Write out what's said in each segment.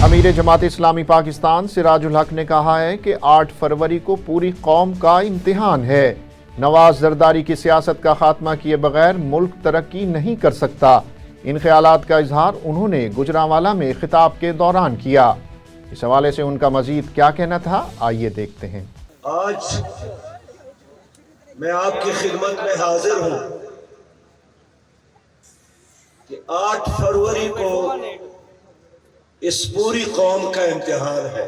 अमीर जमात इस्लामी पाकिस्तान सिराजुल हक ने कहा है कि 8 फरवरी को पूरी कौम का इम्तिहान है। नवाज जरदारी की सियासत का खात्मा किए बगैर मुल्क तरक्की नहीं कर सकता। इन ख्यालात का इजहार उन्होंने गुजरांवाला में खिताब के दौरान किया। इस हवाले से उनका मजीद क्या कहना था, आइए देखते हैं। आज मैं आपकी खिदमत में हाजिर हूं कि 8 फरवरी को इस पूरी कौम का इम्तिहान है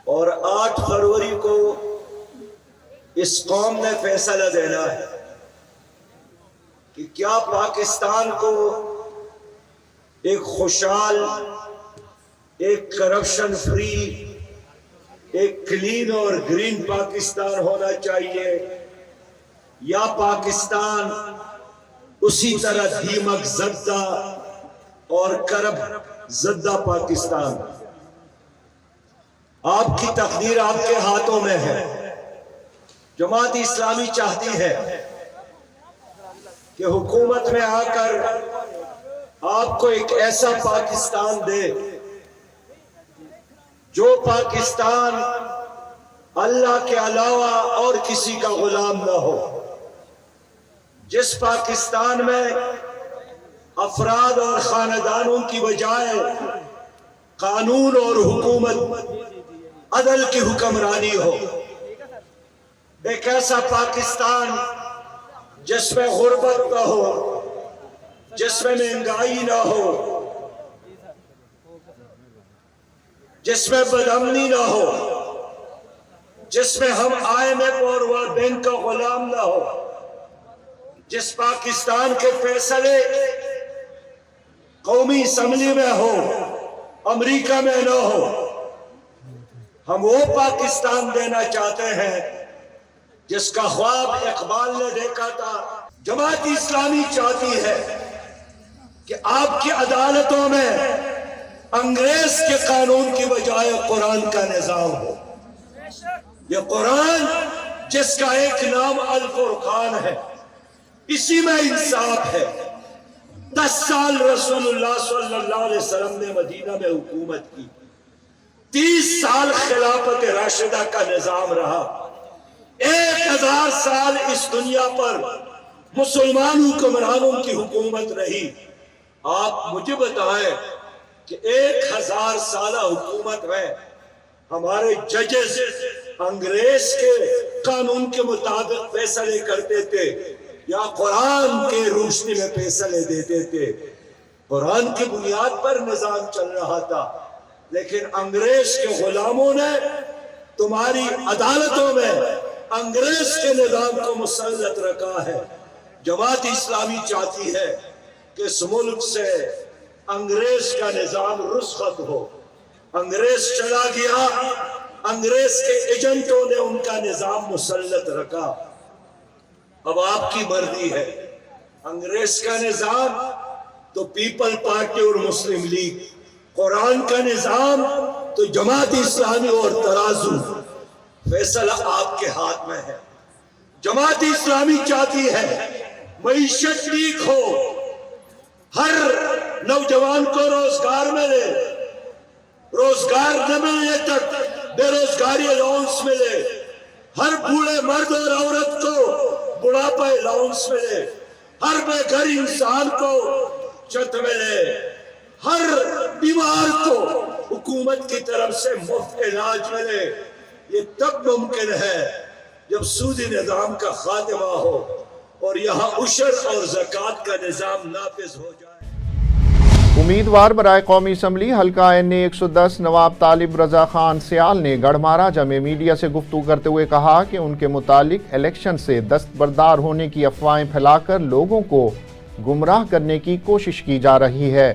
और 8 फरवरी को इस कौम ने फैसला देना है कि क्या पाकिस्तान को एक खुशहाल, एक करप्शन फ्री, एक क्लीन और ग्रीन पाकिस्तान होना चाहिए या पाकिस्तान उसी तरह दीमक ज़द्दा और करप्ट ज़द्दा पाकिस्तान। आपकी तकदीर आपके हाथों में है। जमात इस्लामी चाहती है कि हुकूमत में आकर आपको एक ऐसा पाकिस्तान दे जो पाकिस्तान अल्लाह के अलावा और किसी का गुलाम ना हो, जिस पाकिस्तान में अफराद और खानदानों की बजाय कानून और हुकूमत अदल की हुक्मरानी हो। एक ऐसा पाकिस्तान जिसमें गुर्बत ना हो, जिसमें महंगाई ना हो, जिसमें बदअमनी ना हो, जिसमें हम IMF और वर्ल्ड बैंक का गुलाम ना हो, जिस पाकिस्तान के फैसले कौमी असम्बली में हो, अमेरिका में न हो। हम वो पाकिस्तान देना चाहते हैं जिसका ख्वाब इकबाल ने देखा था। जमात इस्लामी चाहती है कि आपकी अदालतों में अंग्रेज के कानून की बजाय कुरान का निजाम हो। ये कुरान जिसका एक नाम अल फुरकान है, इसी में इंसाफ है। 10 साल रसूलुल्लाह सल्लल्लाहु अलैहि वसल्लम ने मदीना में हुकूमत की। 30 साल खिलाफत राशिदा का निजाम रहा। 1000 साल इस दुनिया पर मुसलमान हुक्मरानों की हुकूमत रही। आप मुझे बताएं कि 1000 साल हुकूमत में हमारे जजेस अंग्रेज के कानून के मुताबिक फैसले करते थे या कुरान के रोशनी में फैसले देते थे। कुरान की बुनियाद पर निजाम चल रहा था, लेकिन अंग्रेज के गुलामों ने तुम्हारी अदालतों में अंग्रेज के निजाम को मुसल्लत रखा है। जमात इस्लामी चाहती है कि इस मुल्क से अंग्रेज का निजाम रुस्खत हो। अंग्रेज चला गया, अंग्रेज के एजेंटों ने उनका निजाम मुसल्लत रखा। अब आपकी मर्जी है। अंग्रेज का निजाम तो पीपल पार्टी और मुस्लिम लीग, कुरान का निजाम तो जमात इस्लामी और तराजू। फैसला आपके हाथ में है। जमात इस्लामी चाहती है मईशत ठीक हो, हर नौजवान को रोजगार मिले, रोजगार न मिलने तक बेरोजगारी अलाउंस मिले, हर बूढ़े मर्द और औरत को बुढ़ापा अलाउंस मिले, हर बेघर इंसान को छत मिले, हर बीमार को हुकूमत की तरफ से मुफ्त इलाज मिले। ये तब मुमकिन है जब सूदी निजाम का खात्मा हो और यहाँ उशर और ज़कात का निजाम नाफिज हो जाए। उम्मीदवार बराए कौमी असम्बली हल्का NA 110 नवाब तालिब रजा खान सियाल ने गढ़महाराजा में मीडिया से गुफ्तगू करते हुए कहा कि उनके मुतालिक इलेक्शन से दस्तबरदार होने की अफवाहें फैलाकर लोगों को गुमराह करने की कोशिश की जा रही है।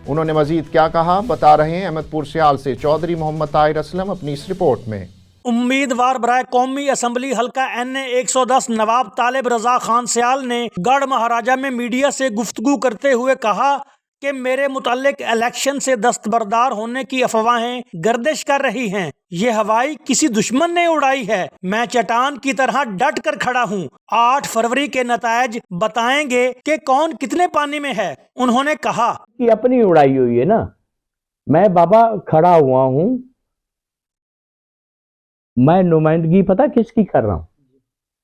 उन्होंने मजीद क्या कहा, बता रहे हैं अहमदपुर सियाल से चौधरी मोहम्मद ताहिर असलम अपनी इस रिपोर्ट में। उम्मीदवार बराए कौमी असम्बली हल्का NA 110 नवाब तालिब रजा खान सियाल ने गढ़ महाराजा में मीडिया से गुफ्तगू करते हुए कहा کہ میرے متعلق الیکشن سے دستبردار ہونے کی افواہیں گردش کر رہی ہیں. یہ ہوائی کسی دشمن نے اڑائی ہے. میں چٹان کی طرح ڈٹ کر کھڑا ہوں. 8 فروری کے نتائج بتائیں گے کہ کون کتنے پانی میں ہے. انہوں نے کہا کہ اپنی اڑائی ہوئی ہے نا. میں بابا کھڑا ہوا ہوں. میں نمائندگی پتہ کس کی کر رہا ہوں؟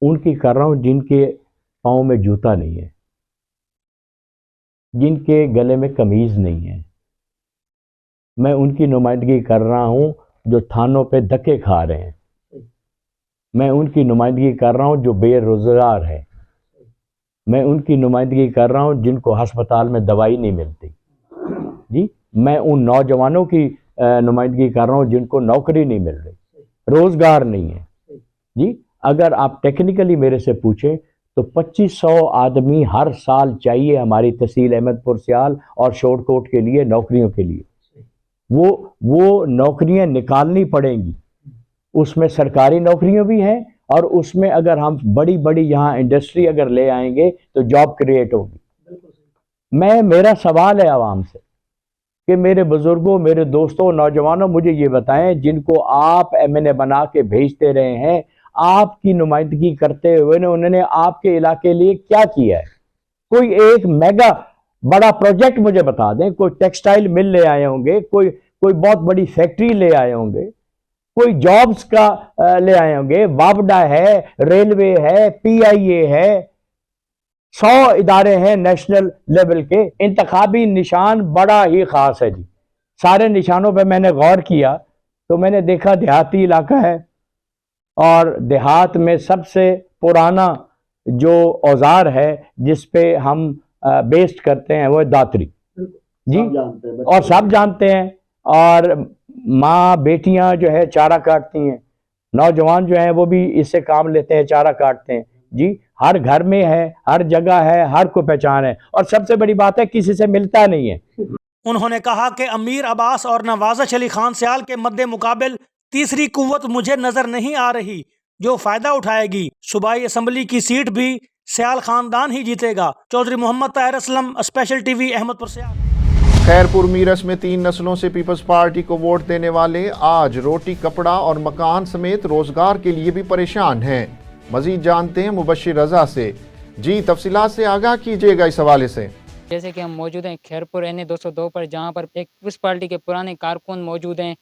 ان کی کر رہا ہوں جن کے پاؤں میں جوتا نہیں ہے, جن کے گلے میں قمیض نہیں ہے. میں ان کی نمائندگی کر رہا ہوں جو تھانوں پہ دھکے کھا رہے ہیں. میں ان کی نمائندگی کر رہا ہوں جو بے روزگار ہے. میں ان کی نمائندگی کر رہا ہوں جن کو ہسپتال میں دوائی نہیں ملتی. جی, میں ان نوجوانوں کی نمائندگی کر رہا ہوں جن کو نوکری نہیں مل رہی, روزگار نہیں ہے. جی, اگر آپ ٹیکنیکلی میرے سے پوچھیں تو 2500 آدمی ہر سال چاہیے ہماری تحصیل احمد پور سیال اور شورٹ کوٹ کے لیے نوکریوں کے لیے. وہ نوکریاں نکالنی پڑیں گی. اس میں سرکاری نوکریاں بھی ہیں اور اس میں اگر ہم بڑی بڑی یہاں انڈسٹری اگر لے آئیں گے تو جاب کریٹ ہوگی. میرا سوال ہے عوام سے کہ میرے بزرگوں, میرے دوستوں, نوجوانوں, مجھے یہ بتائیں جن کو آپ ایم این اے بنا کے بھیجتے رہے ہیں, آپ کی نمائندگی کرتے ہوئے انہوں نے آپ کے علاقے لیے کیا کیا ہے؟ کوئی ایک میگا بڑا پروجیکٹ مجھے بتا دیں. کوئی ٹیکسٹائل مل لے آئے ہوں گے, کوئی بہت بڑی فیکٹری لے آئے ہوں گے, کوئی جابز کا لے آئے ہوں گے. وابڈا ہے, ریلوے ہے, پی آئی اے ہے, 100 ادارے ہیں نیشنل لیول کے. انتخابی نشان بڑا ہی خاص ہے جی. سارے نشانوں پہ میں نے غور کیا تو میں نے دیکھا دیہاتی علاقہ ہے اور دیہات میں سب سے پرانا جو اوزار ہے جس پہ ہم بیسٹ کرتے ہیں وہ داتری جی, اور سب جانتے ہیں. اور ماں بیٹیاں جو ہے چارہ کاٹتی ہیں, نوجوان جو ہیں وہ بھی اس سے کام لیتے ہیں, چارہ کاٹتے ہیں جی. ہر گھر میں ہے, ہر جگہ ہے, ہر کو پہچان ہے, اور سب سے بڑی بات ہے کسی سے ملتا نہیں ہے. انہوں نے کہا کہ امیر عباس اور نوازش علی خان سیال کے مد مقابل تیسری قوت مجھے نظر نہیں آ رہی جو فائدہ اٹھائے گی. صوبائی اسمبلی کی سیٹ بھی سیال خاندان ہی جیتے گا. Chaudhry Muhammad Tahir Aslam, special TV, Ahmadpur Sial. Khairpur Mirs میں 3 نسلوں سے پیپلز پارٹی کو ووٹ دینے والے آج روٹی, کپڑا اور مکان سمیت روزگار کے لیے بھی پریشان ہیں. مزید جانتے ہیں مبشر رضا سے. جی, تفصیلات سے آگاہ کیجیے گا اس حوالے سے. جیسے کہ ہم موجود ہیں خیرپور این اے 202 پر, جہاں پر ایک پیپلز پارٹی کے پرانے کارکن موجود ہیں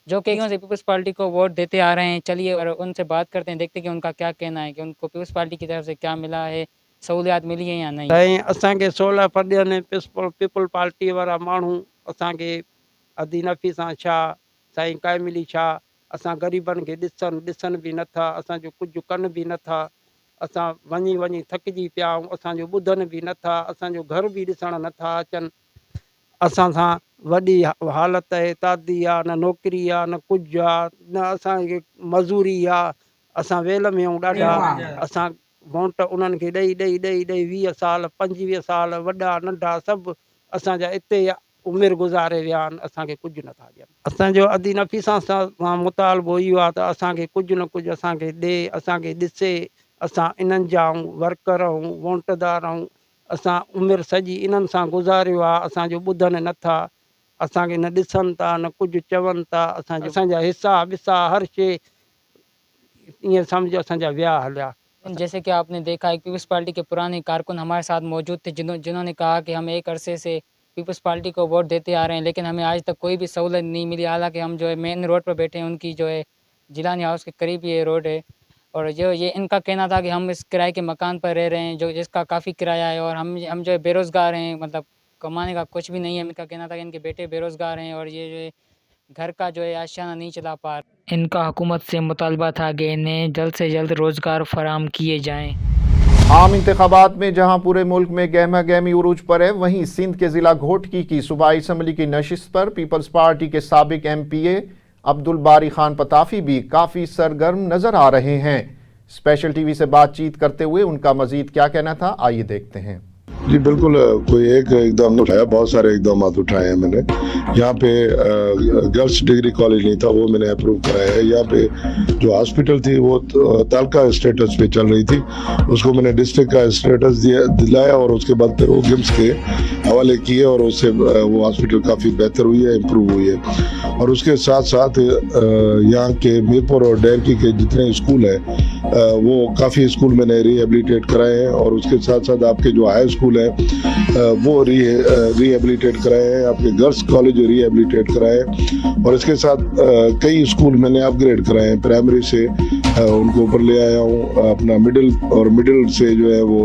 جو کہ سے پیپلز پارٹی کو ووٹ دیتے آ رہے ہیں. چلیے اور ان سے بات کرتے ہیں, دیکھتے ہیں کہ ان کا کیا کہنا ہے کہ ان کو پیپلز پارٹی کی طرف سے کیا ملا ہے, سہولیات ملی ہیں یا نہیں. اساں کے 16 پردے نے پیپل پارٹی والا مانو اساں کے ادھی نفی سان چھا سائیں کائے ملی چھا اساں غریبن کے ॾिसण भी नथा, اساं जो कुझु कन भी नथा, असां वञी थकिजी पिया आहियूं, असांजो ॿुधनि बि नथा, असांजो घर बि ॾिसण नथा अचनि. असां सां वॾी हालत आहे, तादी आहे, न नौकिरी आहे, न कुझु आहे, न असांखे मज़ूरी आहे. असां वेल में आहियूं ॾाढा. असां वोट उन्हनि खे ॾेई 20 साल 25 साल वॾा नंढा सभु असांजा हिते उमिरि गुज़ारे विया आहिनि, असांखे कुझु नथा ॾियनि. असांजो अदी नफ़ीसा सां मुतालबो इहो आहे त असांखे कुझु न कुझु असांखे ॾे, असांखे ॾिसे. असां इन्हनि जा वर्कर आहियूं, वोटदार आहियूं. असां उमिरि सॼी इन्हनि सां गुज़ारियो आहे, असांजो ॿुधनि नथा, असांखे न ॾिसनि था, न कुझु चवनि था. असांजा हिसा विसा हर शइ ईअं सम्झो असांजा विया हलिया. जैसे कि आपने देखा एक पीपल्स पार्टी के पुराने कारकुन हमारे साथ मौजूद थे जिन्होंने कहा कि हम एक अरसे से पीपल्स पार्टी को वोट देते आ रहे हैं लेकिन हमें आज तक कोई भी सहूलत नहीं मिली. हालांकि हम जो है मेन रोड पर बैठे हैं, उनकी जो है जिलानी हाउस के करीब ये रोड है, और जो ये इनका कहना था कि हम इस किराए के मकान पर रह रहे हैं जो जिसका काफ़ी किराया है, और हम जो है बेरोज़गार हैं, मतलब कमाने का कुछ भी नहीं है. इनका कहना था कि इनके बेटे बेरोज़गार हैं और ये जो है घर का जो है आशियाना नहीं चला पा रहे. इनका हुकूमत से मुतालबा था कि इन्हें जल्द से जल्द रोज़गार फराहम किए जाएँ. आम इंतखाबात में जहां पूरे मुल्क में गहमा गहमी उरूज पर है, वहीं सिंध के ज़िला घोटकी की सूबाई असम्बली की नशिस्त पर पीपल्स पार्टी के साबिक MPA अब्दुल बारी खान पताफी भी काफ़ी सरगर्म नज़र आ रहे हैं. स्पेशल टीवी से बातचीत करते हुए उनका मज़ीद क्या कहना था, आइए देखते हैं. जी बिल्कुल, कोई एक इकदाम नहीं उठाया, बहुत सारे इकदाम उठाए हैं मैंने। यहाँ पे गर्ल्स डिग्री कॉलेज नहीं था, वो मैंने अप्रूव कराया है। यहाँ पे जो हॉस्पिटल थी वो तालका स्टेटस पे चल रही थी, उसको मैंने डिस्ट्रिक्ट का स्टेटस दिलाया और उसके बाद फिर वो गिम्स के हवाले किए और उससे वो हॉस्पिटल काफ़ी बेहतर हुई है, इम्प्रूव हुई है। और उसके साथ साथ यहाँ के मीरपुर और डेरकी के जितने स्कूल हैं वो काफ़ी स्कूल मैंने रिहेबिलिटेट कराए हैं। और उसके साथ साथ आपके जो हाई स्कूल है वो रिहेबिलिटेट कराए हैं, आपके गर्ल्स कॉलेज रिहेबिलिटेट कराए हैं। और इसके साथ कई स्कूल मैंने अपग्रेड कराए हैं, प्राइमरी से उनको ऊपर ले आया हूँ, अपना मिडिल से जो है वो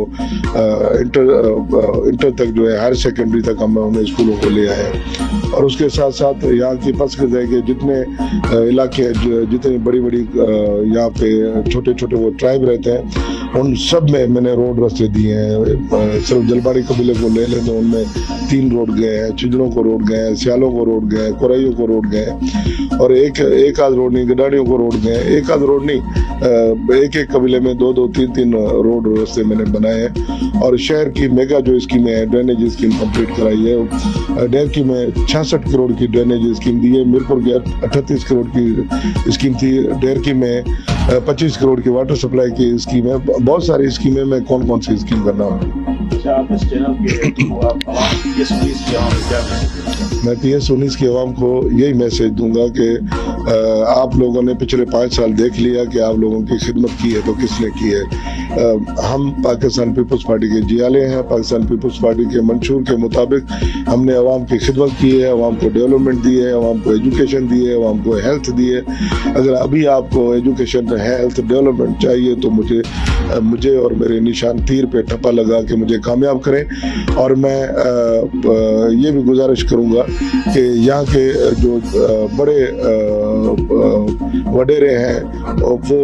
इंटर तक जो है हायर सेकेंडरी तक हम उन्हें स्कूलों को ले आए हैं। और उसके साथ साथ यहाँ की फर्स्ट है कि जितने इलाके जितनी बड़ी यहाँ पे छोटे छोटे वो ट्राइब रहते हैं उन सब में मैंने रोड रास्ते दिए हैं। सिर्फ जलबाड़ी कबीले को ले लें तो उनमें 3 रोड गए हैं, चिजड़ों को रोड गए हैं, सियालों को रोड गए हैं, कोराइयों को रोड गए हैं। और एक आध रोड नहीं, गडाड़ियों को रोड गए हैं, एक आध रोड नहीं, एक कबीले में 2 3 रोड रास्ते मैंने बनाए हैं। और शहर की मेगा जो स्कीमें हैं, ड्रेनेज स्कीम कंप्लीट कराई है। डेरकी में 66 करोड़ की ड्रेनेज स्कीम दी है, मीरपुर की 38 करोड़ की स्कीम थी, डेरकी में 25 करोड़ की वाटर सप्लाई की स्कीम है। बहुत सारी स्कीमें, मैं कौन कौन सी स्कीम कर रहा हूँ। अच्छा, आप इस चैनल के आप PS19 के आवाम में क्या मैसेज? मैं PS19 की आवाम को यही मैसेज दूंगा कि आप लोगों ने पिछले 5 साल देख लिया कि आप लोगों की खिदमत की है तो किसने की है। हम पाकिस्तान पीपल्स पार्टी के जियाले हैं। पाकिस्तान पीपल्स पार्टी के मंशूर के मुताबिक हमने आवाम की खिदमत की है, आवाम को डेवलपमेंट दी है, आवाम को एजुकेशन दी है, आवाम को हेल्थ दी है। अगर अभी आपको एजुकेशन, हेल्थ, डेवलपमेंट चाहिए तो मुझे और मेरे निशान तीर पे ठप्पा लगा के मुझे कामयाब करें। और मैं ये भी गुजारिश करूंगा कि यहाँ के जो बड़े वडेरे हैं वो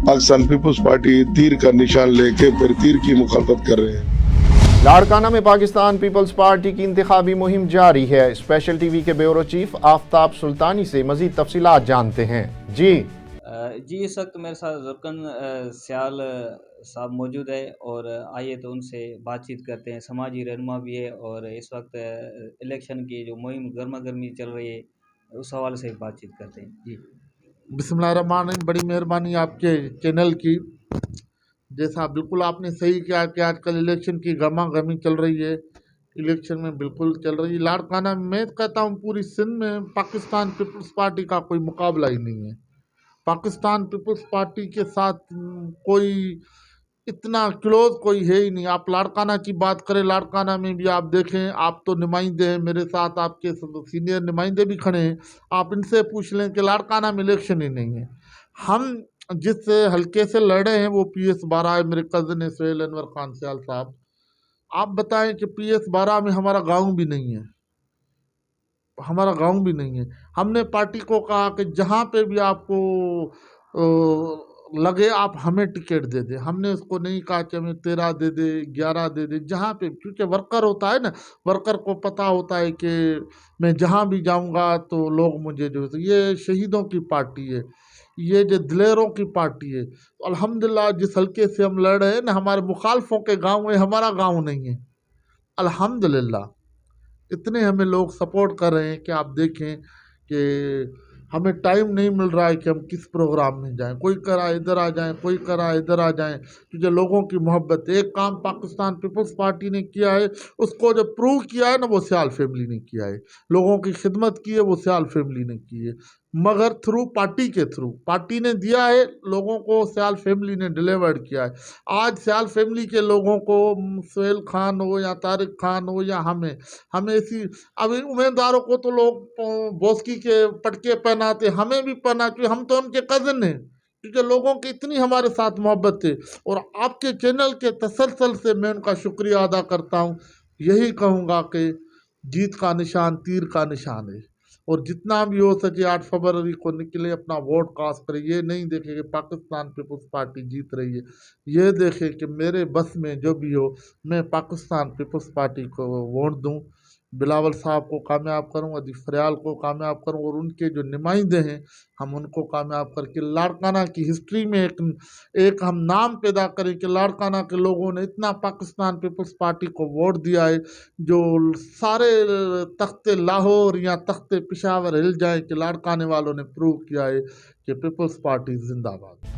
पाकिस्तान पीपल्स पार्टी तीर का निशान लेके फिर तीर की मुखालफत कर रहे हैं। लाड़काना में पाकिस्तान पीपल्स पार्टी की इंतखाबी मुहिम जारी है। स्पेशल टीवी के ब्यूरो चीफ आफ्ताब सुल्तानी से मजीद तफसीलात जानते हैं। जी इस वक्त मेरे साथ जुर्कन सियाल साहब मौजूद है और आइए तो उनसे बातचीत करते हैं। समाजी रहनुमा भी है और इस वक्त इलेक्शन की जो मुहिम गर्मा गर्मी चल रही है उस हवाले से बातचीत करते हैं। जी बिस्मिल्लाहिर्रहमानिर्रहीम। बड़ी मेहरबानी आपके चैनल की। जैसा बिल्कुल आपने सही किया कि आजकल इलेक्शन की गर्मा गर्मी चल रही है, इलेक्शन में बिल्कुल चल रही है। लाड़काना में मैं कहता हूँ पूरी सिंध में पाकिस्तान पीपल्स पार्टी का कोई मुकाबला ही नहीं है। पाकिस्तान पीपल्स पार्टी के साथ कोई इतना क्लोज कोई है ही नहीं। आप लाड़काना की बात करें, लाड़काना में भी आप देखें, आप तो नुमाइंदे हैं, मेरे साथ आपके सीनियर नुमाइंदे भी खड़े हैं, आप इनसे पूछ लें कि लाड़काना में इलेक्शन ही नहीं है। हम जिस हल्के से लड़े हैं वो PS12 है, मेरे कज़न है सुहेल अनवर खान सियाल साहब। आप बताएं कि PS12 में हमारा गाँव भी नहीं है, हमारा गांव भी नहीं है। हमने पार्टी को कहा कि जहाँ पे भी आपको लगे आप हमें टिकट दे दे। हमने उसको नहीं कहा कि हमें 13 दे दे, 11 दे दे, जहाँ पे, क्योंकि वर्कर होता है ना, वर्कर को पता होता है कि मैं जहाँ भी जाऊँगा तो लोग मुझे जो, ये शहीदों की पार्टी है, ये जो दिलेरों की पार्टी है। अल्हम्दुलिल्लाह जिस हल्के से हम लड़ रहे हैं ना, हमारे मुखालफों के गाँव में हमारा गाँव नहीं है। अल्हम्दुलिल्लाह इतने हमें लोग सपोर्ट कर रहे हैं कि आप देखें कि हमें टाइम नहीं मिल रहा है कि हम किस प्रोग्राम में जाएं। कोई करा इधर आ जाएं, कोई करा इधर आ जाएं, क्योंकि लोगों की मोहब्बत। एक काम पाकिस्तान पीपल्स पार्टी ने किया है, उसको जो प्रूव किया है ना, वो सियाल फैमिली ने किया है। लोगों की खिदमत की है वो सियाल फैमिली ने की है, मगर थ्रू पार्टी के थ्रू। पार्टी ने दिया है लोगों को, सियाल फैमिली ने डिलीवर्ड किया है। आज सियाल फैमिली के लोगों को, सुहेल खान हो या तारिक खान हो या हमें ऐसी, अभी उम्मीदवारों को तो लोग बोस्की के पटके पहनाते, हमें भी पहना, क्योंकि हम तो उनके कज़न हैं, क्योंकि लोगों की इतनी हमारे साथ मोहब्बत है। और आपके चैनल के तसलसल से मैं उनका शुक्रिया अदा करता हूँ। यही कहूँगा कि जीत का निशान तीर का निशान है, और जितना भी हो सके 8 फरवरी को निकले, अपना वोट कास्ट करें। ये नहीं देखें कि पाकिस्तान पीपल्स पार्टी जीत रही है, ये देखें कि मेरे बस में जो भी हो मैं पाकिस्तान पीपल्स पार्टी को वोट दूं। बिलावल साहब को कामयाब करूँ, अदीब फरियाल को कामयाब करूँ और उनके जो नुमाइंदे हैं हम उनको कामयाब करके लाड़काना की हिस्ट्री में एक हम नाम पैदा करें कि लाड़काना के लोगों ने इतना पाकिस्तान पीपल्स पार्टी को वोट दिया है, जो सारे तख्ते लाहौर या तख्ते पेशावर हिल जाए कि लाड़काने वालों ने प्रूव किया है कि पीपल्स पार्टी जिंदाबाद।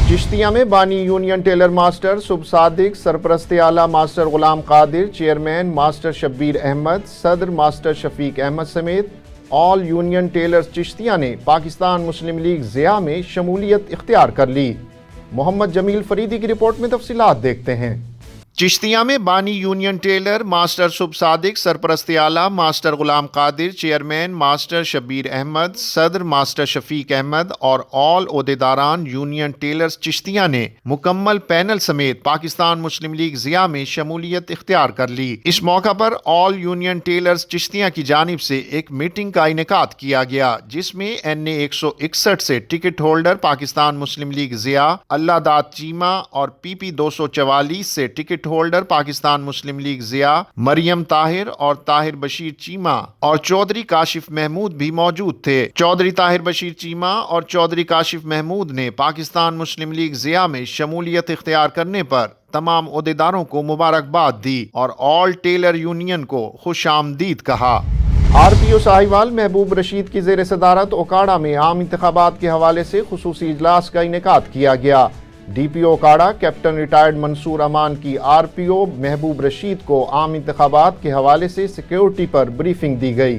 चिश्तिया में बानी यूनियन टेलर मास्टर सुब सादिक, सरपरस्त आला master Ghulam Qadir, chairman master Shabbir Ahmad, सदर मास्टर शफीक अहमद समेत ऑल यूनियन टेलर्स चिश्तिया ने पाकिस्तान मुस्लिम लीग ज़िया में शमूलियत इख्तियार कर ली। मोहम्मद जमील फरीदी की रिपोर्ट में तफसीलात देखते हैं। चिश्तिया में बानी यूनियन टेलर मास्टर सुब सादिक, सरपरस्त आला master Ghulam Qadir, chairman master Shabbir Ahmad, सदर मास्टर शफीक अहमद और ऑल ओहदेदारान यूनियन टेलर्स चिश्तिया ने मुकम्मल पैनल समेत पाकिस्तान मुस्लिम लीग ज़िया में शमूलियत इख्तियार कर ली। इस मौका पर ऑल यूनियन टेलर्स चिश्तिया की जानिब से एक मीटिंग का इनेकाद किया गया, जिसमें NA 161 से टिकट होल्डर पाकिस्तान मुस्लिम लीग ज़िया, अल्लाह दाद चीमा और PP 244 से टिकट होल्डर पाकिस्तान मुस्लिम लीग ज़िया, मरियम ताहिर और ताहिर बशीर चीमा और चौधरी काशिफ महमूद भी मौजूद थे। चौधरी ताहिर बशीर चीमा और चौधरी काशिफ महमूद ने पाकिस्तान मुस्लिम लीग ज़िया में शमूलियत इख्तियार करने पर तमाम ओहदेदारों को मुबारकबाद दी और ऑल टेलर यूनियन को खुश आमदीद कहा। RPO साहिवाल महबूब रशीद की ज़ेर सदारत ओकाड़ा में आम इंतखाबात के हवाले से खुसूसी इजलास का इनेकाद किया गया। DPO Okara captain retired Mansoor Aman की RPO महबूब रशीद को आम इंतखाबात के हवाले से सिक्योरिटी पर ब्रीफिंग दी गई।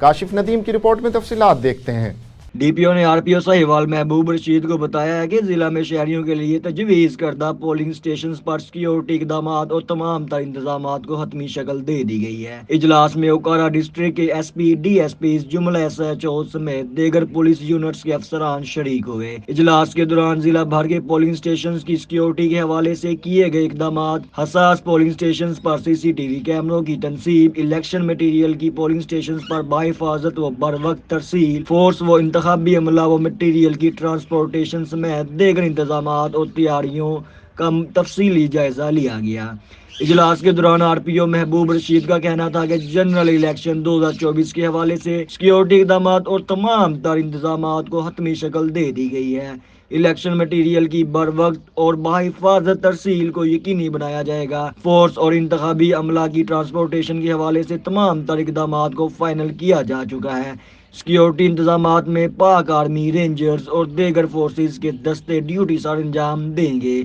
काशिफ नदीम की रिपोर्ट में तफसीलात देखते हैं। DPO ने RPO साहिवाल महबूब रशीद को बताया है कि जिला में शहरियों के लिए तजवीज़ करदा पोलिंग स्टेशन पर सिक्योरिटी इक़दाम और तमाम तर इंतजाम को हतमी शक्ल दे दी गई है। इजलास में ओकाड़ा डिस्ट्रिक्ट के SP, DSPs, जुमला SHO समेत दीगर पुलिस यूनिट्स के अफसरान शरीक हुए। इजलास के दौरान जिला भर के पोलिंग स्टेशन की सिक्योरिटी के हवाले से किए गए इक़दाम, हसास पोलिंग स्टेशन पर CCTV कैमरों की तनसीब, इलेक्शन मटीरियल की पोलिंग स्टेशन पर बाहिफाजत व बर वक्त तरसील, फोर्स व इंतखाबी अमला व मटीरियल की ट्रांसपोर्टेशन समेत दीगर इंतजाम और तैयारियों का तफसीली जायजा लिया गया। इजलास के दौरान RPO महबूब रशीद का कहना था कि जनरल इलेक्शन 2024 के हवाले से सिक्योरिटी इक़दाम और तमाम तर इंतजाम को हतमी शक्ल दे दी गई है। इलेक्शन मटीरियल की बर वक्त और बाहिफाजत तरसील को यकीनी बनाया जाएगा। फोर्स और इंतखाबी अमला की ट्रांसपोर्टेशन के हवाले से तमाम तर इक़दाम को फाइनल किया जा चुका है। सिक्योरिटी इंतजामात में पाक आर्मी, रेंजर्स और दीगर फोर्सेस के दस्ते ड्यूटी सर अंजाम देंगे।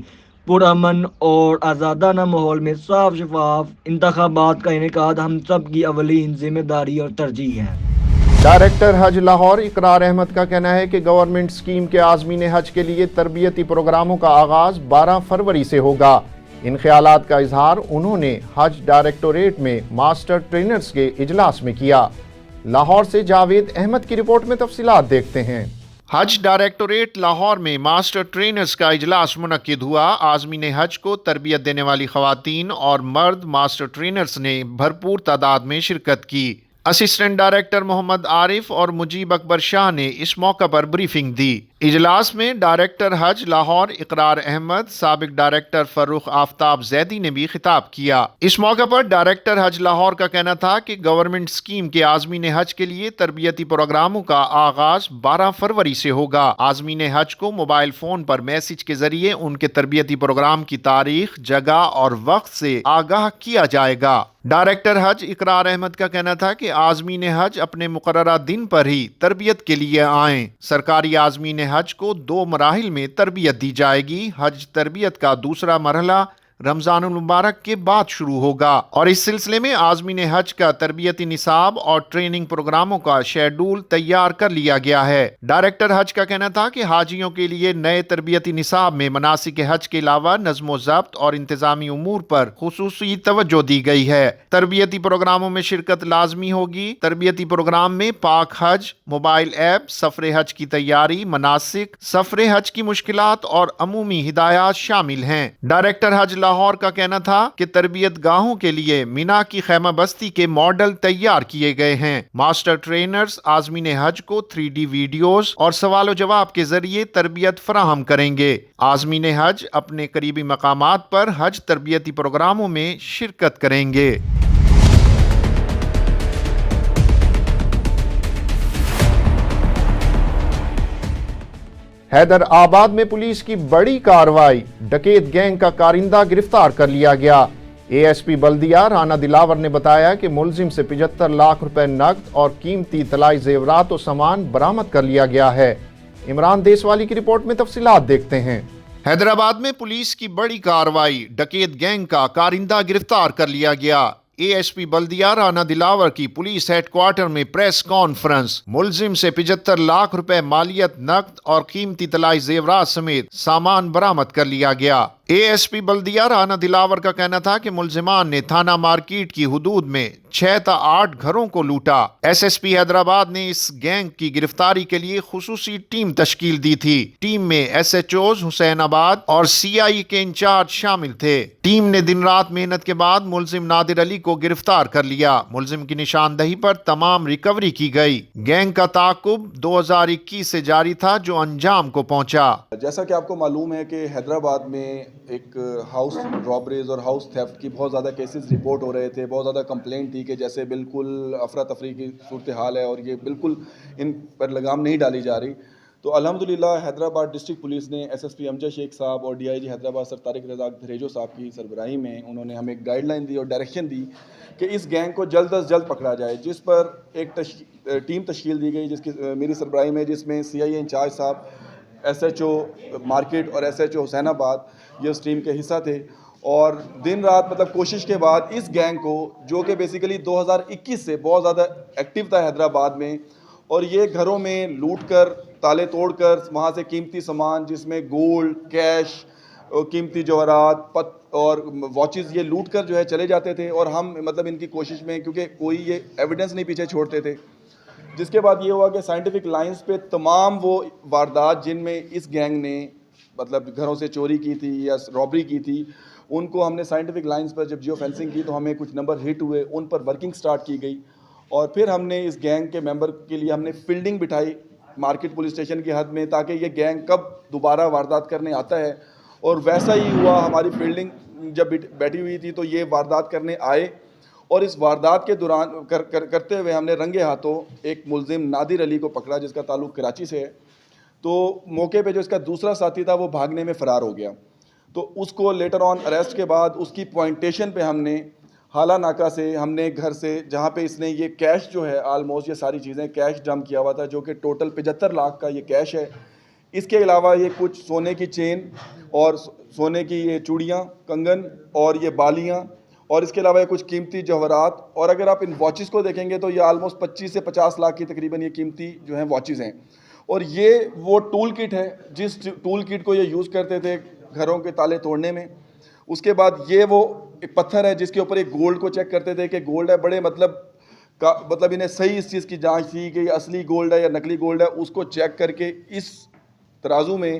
पुरअमन और आज़ादाना माहौल में साफ शफाफ इंतखाबात का इनेकाद हम सब की अवलीन जिम्मेदारी और तरजीह है। डायरेक्टर हज लाहौर इकरार अहमद का कहना है कि गवर्नमेंट स्कीम के आज़मीन हज के लिए तरबियती प्रोग्रामों का आगाज़ 12 फरवरी से होगा। इन ख्यालात का इजहार उन्होंने हज डायरेक्टोरेट में मास्टर ट्रेनर्स के इजलास में किया। लाहौर से जावेद अहमद की रिपोर्ट में तफसीलात देखते हैं। हज डायरेक्टोरेट लाहौर में मास्टर ट्रेनर्स का इजलास मुनक्किद हुआ। आज़मीन हज को तरबियत देने वाली ख़वातीन और मर्द मास्टर ट्रेनर्स ने भरपूर तादाद में शिरकत की। असिस्टेंट डायरेक्टर मोहम्मद आरिफ और मुजीब अकबर शाह ने इस मौका पर ब्रीफिंग दी। इजलास में डायरेक्टर हज लाहौर इकरार अहमद, साबिक डायरेक्टर फर्रुख आफ्ताब जैदी ने भी खिताब किया। इस मौका पर डायरेक्टर हज लाहौर का कहना था कि गवर्नमेंट स्कीम के आज़मीन हज के लिए तरबियती प्रोग्रामों का आगाज 12 फरवरी से होगा। आज़मीन हज को मोबाइल फोन पर मैसेज के जरिए उनके तरबियती प्रोग्राम की तारीख, जगह और वक्त से आगाह किया जाएगा। डायरेक्टर हज इकरार अहमद का कहना था कि आज़मीन हज अपने मुकर्ररा दिन पर ही तरबियत के लिए आएं। सरकारी आज़मीन हज को 2 मराहिल में तरबियत दी जाएगी। हज तरबियत का दूसरा मरहला रमजानुल मुबारक के बाद शुरू होगा और इस सिलसिले में आज़मीन हज का तरबियती निसाब और ट्रेनिंग प्रोग्रामों का शेड्यूल तैयार कर लिया गया है। डायरेक्टर हज का कहना था कि हाजियों के लिए नए तरबियती निसाब में मनासिक हज के अलावा नज़्म ज़ब्त और इंतजामी उमूर पर खुसूसी तवज्जो दी गई है। तरबियती प्रोग्रामों में शिरकत लाजमी होगी। तरबियती प्रोग्राम में पाक हज, मोबाइल ऐप, सफरे हज की तैयारी, मनासिक, सफरे हज की मुश्किलात और अमूमी हिदायत शामिल हैं। डायरेक्टर हज लाहौर का कहना था कि तरबियत गाहों के लिए मिना की खैमा बस्ती के मॉडल तैयार किए गए हैं। मास्टर ट्रेनर्स आज़मीन हज को 3D वीडियोस और सवाल जवाब के जरिए तरबियत फराहम करेंगे। आज़मीन हज अपने करीबी मकामात पर हज तरबियती प्रोग्रामों में शिरकत करेंगे। हैदराबाद में पुलिस की बड़ी कार्रवाई, डकैत गैंग का कारिंदा गिरफ्तार कर लिया गया। एएसपी बल्दिया राना दिलावर ने बताया कि मुलजिम से 75 लाख रुपए नकद और कीमती तलाई जेवरात और सामान बरामद कर लिया गया है। इमरान देसवाली की रिपोर्ट में तफसीलात देखते हैं। हैदराबाद में पुलिस की बड़ी कार्रवाई, डकैत गैंग का कारिंदा गिरफ्तार कर लिया गया। एएसपी बल्दिया राना दिलावर की पुलिस हेडक्वार्टर में प्रेस कॉन्फ्रेंस। मुलजिम से 75 लाख रुपए मालियत नकद और कीमती तलाई जेवरात समेत सामान बरामद कर लिया गया। एएसपी बल्दिया राना दिलावर का कहना था कि मुलजिमान ने थाना मार्केट की हुदूद में 6 से 8 घरों को लूटा। एसएसपी हैदराबाद ने इस गैंग की गिरफ्तारी के लिए खुसूसी टीम तश्कील दी थी। टीम में एसएचओज हुसैनाबाद और सीआई के इंचार्ज शामिल थे। टीम ने दिन रात मेहनत के बाद मुलजिम नादिर अली को गिरफ्तार कर लिया। मुलजिम की निशानदही पर तमाम रिकवरी की गई। गैंग का ताकुब 2021 से जारी था, जो अंजाम को पहुंचा। जैसा कि आपको मालूम है कि हैदराबाद में एक हाउस रॉबरीज और हाउस थेफ्ट की बहुत ज़्यादा केसेस रिपोर्ट हो रहे थे। बहुत ज़्यादा कंप्लेंट थी कि जैसे बिल्कुल अफरा तफरी की सूरत हाल है और ये बिल्कुल इन पर लगाम नहीं डाली जा रही। तो अल्हम्दुलिल्लाह हैदराबाद डिस्ट्रिक्ट पुलिस ने एसएसपी अमजद शेख साहब और डीआईजी हैदराबाद सर तारिक रज़ा धरेजो साहब की सरबराही में उन्होंने हमें एक गाइडलाइन दी और डायरेक्शन दी कि इस गैंग को जल्द अज जल्द पकड़ा जाए, जिस पर एक टीम तश्कील दी गई जिसकी मेरी सरबराही में, जिसमें सीआई इंचार्ज साहब, एसएचओ मार्केट और एसएचओ हुसैनाबाद ये उस टीम के हिस्सा थे। और दिन रात मतलब कोशिश के बाद इस गैंग को, जो कि बेसिकली 2021 से बहुत ज़्यादा एक्टिव था हैदराबाद में, और ये घरों में लूट कर, ताले तोड़ कर वहाँ से कीमती सामान जिसमें गोल्ड, कैश, कीमती जवाहरात और वॉचेस ये लूट कर जो है चले जाते थे। और हम मतलब इनकी कोशिश में, क्योंकि कोई ये एविडेंस नहीं पीछे छोड़ते थे, जिसके बाद ये हुआ कि साइंटिफिक लाइंस पे तमाम वो वारदात जिनमें इस गैंग ने मतलब घरों से चोरी की थी या रॉबरी की थी, उनको हमने साइंटिफिक लाइंस पर जब जियो फेंसिंग की तो हमें कुछ नंबर हिट हुए, उन पर वर्किंग स्टार्ट की गई। और फिर हमने इस गैंग के मेंबर के लिए हमने फील्डिंग बिठाई मार्केट पुलिस स्टेशन की हद में, ताकि ये गैंग कब दोबारा वारदात करने आता है। और वैसा ही हुआ, हमारी फील्डिंग जब बैठी हुई थी तो ये वारदात करने आए। और इस वारदात के दौरान करते हुए हमने रंगे हाथों एक मुलजिम नादिर अली को पकड़ा, जिसका ताल्लुक़ कराची से है। तो मौके पे जो इसका दूसरा साथी था वो भागने में फ़रार हो गया। तो उसको लेटर ऑन अरेस्ट के बाद उसकी पॉइंटेशन पे हमने हाला नाका से, हमने घर से जहाँ पे इसने ये कैश जो है आलमोस्ट ये सारी चीज़ें कैश जम किया हुआ था, जो कि टोटल 75 लाख का ये कैश है। इसके अलावा ये कुछ सोने की चेन और सोने की ये चूड़ियाँ, कंगन और ये बालियाँ, और इसके अलावा ये कुछ कीमती जवाहरात। और अगर आप इन वॉचेस को देखेंगे तो ये आलमोस्ट 25 से 50 लाख की तकरीबन ये कीमती जो हैं वॉचेस हैं। और ये वो टूल किट है जिस टूल किट को ये यूज़ करते थे घरों के ताले तोड़ने में। उसके बाद ये वो एक पत्थर है जिसके ऊपर एक गोल्ड को चेक करते थे कि गोल्ड है, बड़े मतलब इन्हें सही इस चीज़ की जांच थी कि ये असली गोल्ड है या नकली गोल्ड है। उसको चेक करके इस तराजू में,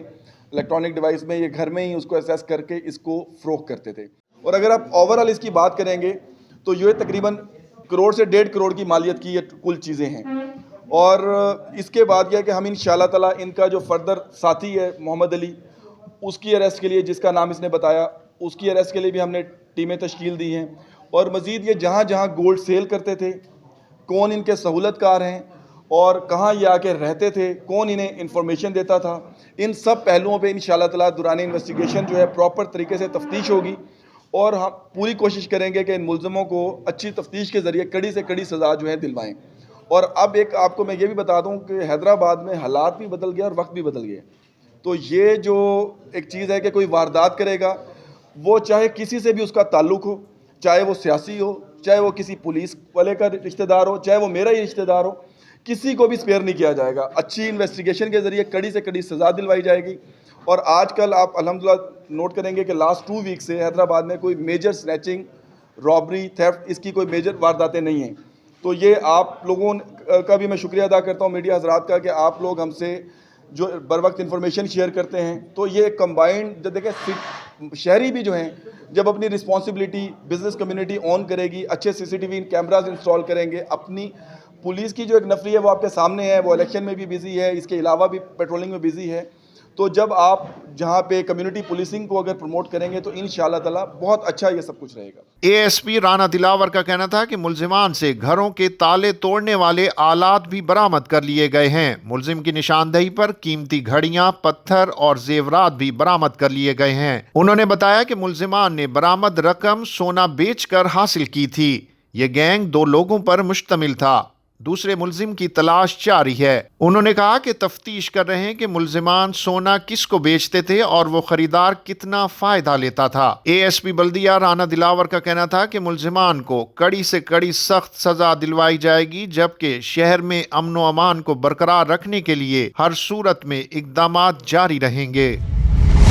इलेक्ट्रॉनिक डिवाइस में, ये घर में ही उसको असेस करके इसको फ़रोख्त करते थे। और अगर आप ओवरऑल इसकी बात करेंगे तो ये तकरीबन करोड़ से 1.5 करोड़ की मालियत की ये कुल चीज़ें हैं। और इसके बाद यह कि हम इंशाअल्लाह ताला इनका जो फर्दर साथी है मोहम्मद अली, उसकी अरेस्ट के लिए, जिसका नाम इसने बताया, उसकी अरेस्ट के लिए भी हमने टीमें तश्कील दी हैं। और मज़ीद ये जहाँ जहाँ गोल्ड सेल करते थे, कौन इनके सहूलतकार हैं और कहाँ ये आके रहते थे, कौन इन्हें इंफॉर्मेशन देता था, इन सब पहलुओं पे इंशाअल्लाह ताला दौरान इन्वेस्टिगेशन जो है प्रॉपर तरीके से तफ्तीश होगी। और हम पूरी कोशिश करेंगे कि इन मुलज़िमों को अच्छी तफ्तीश के ज़रिए कड़ी से कड़ी सज़ा जो है दिलवाएँ। और अब एक आपको मैं ये भी बता दूं कि हैदराबाद में हालात भी बदल गया और वक्त भी बदल गया। तो ये जो एक चीज़ है कि कोई वारदात करेगा, वो चाहे किसी से भी उसका ताल्लुक़ हो, चाहे वो सियासी हो, चाहे वो किसी पुलिस वाले का रिश्तेदार हो, चाहे वो मेरा ही रिश्तेदार हो, किसी को भी स्पेयर नहीं किया जाएगा। अच्छी इन्वेस्टिगेशन के ज़रिए कड़ी से कड़ी सज़ा दिलवाई जाएगी। और आजकल आप अल्हम्दुलिल्लाह नोट करेंगे कि लास्ट 2 वीक से हैदराबाद में कोई मेजर स्नैचिंग, रॉबरी, थेफ्ट, इसकी कोई मेजर वारदातें नहीं हैं। तो ये आप लोगों का भी मैं शुक्रिया अदा करता हूँ मीडिया हजरात का, कि आप लोग हमसे जो बर वक्त इन्फॉर्मेशन शेयर करते हैं। तो ये कंबाइंड जब देखें, शहरी भी जो हैं जब अपनी रिस्पॉन्सिबिलिटी बिज़नेस कम्युनिटी ऑन करेगी, अच्छे CCTV कैमराज इंस्टॉल करेंगे, अपनी पुलिस की जो एक नफरी है वो आपके सामने है, वो इलेक्शन में भी बिज़ी है, इसके अलावा भी पेट्रोलिंग में बिज़ी है। تو جب آپ جہاں پہ کمیونٹی پولیسنگ کو اگر پروموٹ کریں گے تو انشاءاللہ تعالیٰ بہت اچھا یہ سب کچھ رہے گا۔ ASP رانا دلاور کا کہنا تھا کہ ملزمان سے گھروں کے تالے توڑنے والے آلات بھی برآمد کر لیے گئے ہیں۔ ملزم کی نشاندہی پر قیمتی گھڑیاں، پتھر اور زیورات بھی برآمد کر لیے گئے ہیں۔ انہوں نے بتایا کہ ملزمان نے برآمد رقم سونا بیچ کر حاصل کی تھی۔ یہ گینگ 2 لوگوں پر مشتمل تھا۔ دوسرے ملزم کی تلاش جاری ہے۔ انہوں نے کہا کہ تفتیش کر رہے ہیں کہ ملزمان سونا کس کو بیچتے تھے اور وہ خریدار کتنا فائدہ لیتا تھا۔ ASP بلدیہ رانا دلاور کا کہنا تھا کہ ملزمان کو کڑی سے کڑی سخت سزا دلوائی جائے گی، جبکہ شہر میں امن و امان کو برقرار رکھنے کے لیے ہر صورت میں اقدامات جاری رہیں گے۔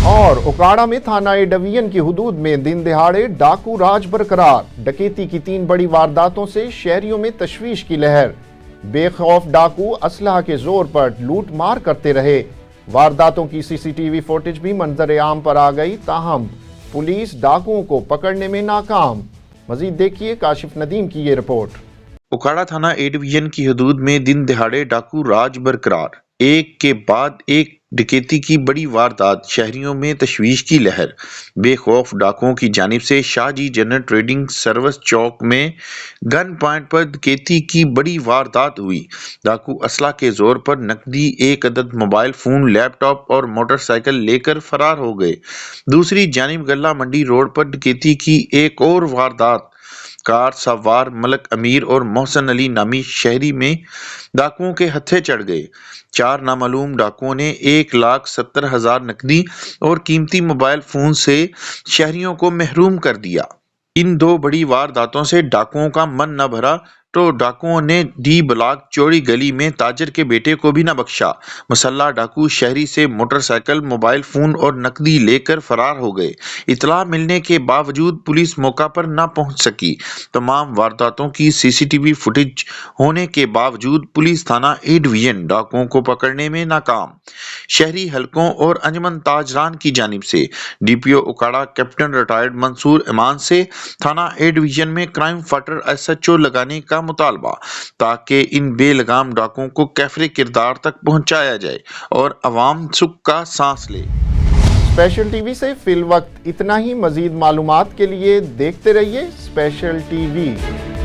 اور اکاڑا میں تھانہ ڈویژن کی حدود میں دن دہاڑے ڈاکو راج برقرار۔ ڈکیتی کی 3 بڑی وارداتوں سے شہریوں میں تشویش کی لہر۔ بے خوف ڈاکو اسلحہ کے زور پر لوٹ مار کرتے رہے۔ وارداتوں کی CCTV فوٹیج بھی منظر عام پر آ گئی، تاہم پولیس ڈاکوؤں کو پکڑنے میں ناکام۔ مزید دیکھیے کاشف ندیم کی یہ رپورٹ۔ اکاڑا تھانہ A ڈویژن کی حدود میں دن دہاڑے ڈاکو راج برقرار۔ ایک کے بعد ایک ڈکیتی کی بڑی واردات، شہریوں میں تشویش کی لہر۔ بے خوف ڈاکوؤں کی جانب سے شاہ جی جنرل ٹریڈنگ سروس چوک میں گن پوائنٹ پر ڈکیتی کی بڑی واردات ہوئی۔ ڈاکو اسلحہ کے زور پر نقدی، 1 عدد موبائل فون، لیپ ٹاپ اور موٹر سائیکل لے کر فرار ہو گئے۔ دوسری جانب گلہ منڈی روڈ پر ڈکیتی کی ایک اور واردات، کار سوار ملک امیر اور محسن علی نامی شہری میں ڈاکوؤں کے ہتھے چڑھ گئے۔ 4 نامعلوم ڈاکوؤں نے 1,70,000 نقدی اور قیمتی موبائل فون سے شہریوں کو محروم کر دیا۔ ان 2 بڑی وارداتوں سے ڈاکوؤں کا من نہ بھرا تو ڈاکوؤں نے ڈی بلاک چوڑی گلی میں تاجر کے بیٹے کو بھی نہ بخشا۔ مسلح ڈاکو شہری سے موٹر سائیکل، موبائل فون اور نقدی لے کر فرار ہو گئے۔ اطلاع ملنے کے باوجود پولیس موقع پر نہ پہنچ سکی۔ تمام وارداتوں کی CCTV فوٹیج ہونے کے باوجود پولیس تھانہ A ڈویژن ڈاکوؤں کو پکڑنے میں ناکام۔ شہری حلقوں اور انجمن تاجران کی جانب سے DPO اکاڑا کیپٹن ریٹائرڈ منصور امان سے تھانہ A ڈویژن میں کرائم فائٹر SHO لگانے کا مطالبہ، تاکہ ان بے لگام ڈاکوؤں کو کیفر کردار تک پہنچایا جائے اور عوام سکھ کا سانس لے۔ اسپیشل ٹی وی سے فی الوقت اتنا ہی۔ مزید معلومات کے لیے دیکھتے رہیے اسپیشل TV۔